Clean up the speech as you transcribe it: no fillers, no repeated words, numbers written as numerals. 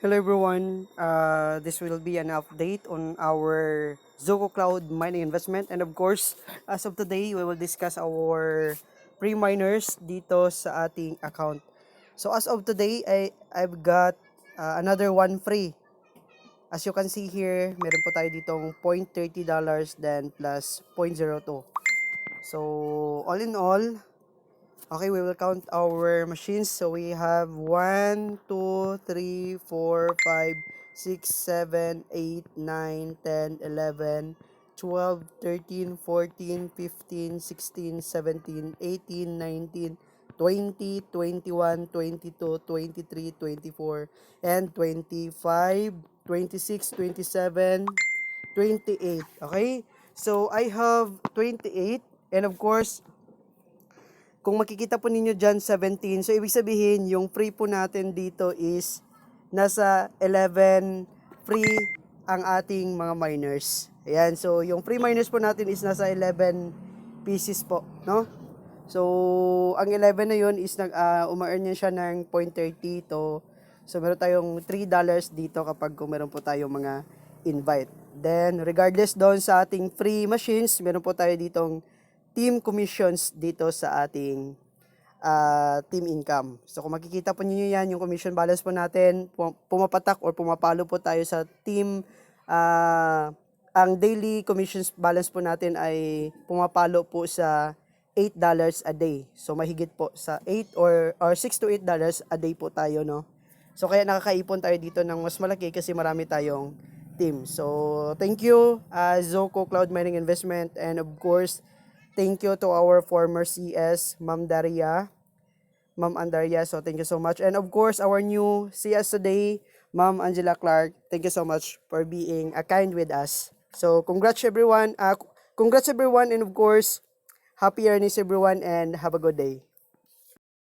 Hello everyone, this will be an update on our Zoco Cloud mining investment, and of course, as of today, we will discuss our pre-miners dito sa ating account. So as of today, I've got another one free. As you can see here, meron po tayo ditong $0.30 then plus $0.02. So all in all, okay, we will count our machines. So we have 1, 2, 3, 4, 5, 6, 7, 8, 9, 10, 11, 12, 13, 14, 15, 16, 17, 18, 19, 20, 21, 22, 23, 24, and 25, 26, 27, 28. Okay? So I have 28, and of course, kung makikita po ninyo dyan 17, so ibig sabihin yung free po natin dito is nasa 11 free ang ating mga miners. Ayan, so yung free miners po natin is nasa 11 pieces po, no? So ang 11 na yun is uma-earn niya siya ng 0.30 to. So meron tayong $3 dito kapag kung meron po tayong mga invite. Then regardless doon sa ating free machines, meron po tayo ditong team commissions dito sa ating team income. So kung makikita po niyo yan, yung commission balance po natin, pumapatak or pumapalo po tayo sa team. Ang daily commissions balance po natin ay pumapalo po sa $8 a day. So mahigit po sa 8 or $6 to $8 a day po tayo, no? So kaya nakakaipon tayo dito ng mas malaki kasi marami tayong team. So thank you Zoco Cloud Mining Investment, and of course thank you to our former CS, Ma'am Andaria. So thank you so much. And of course, our new CS today, Ma'am Angela Clark. Thank you so much for being kind with us. So congrats everyone. And of course, happy earnings everyone, and have a good day.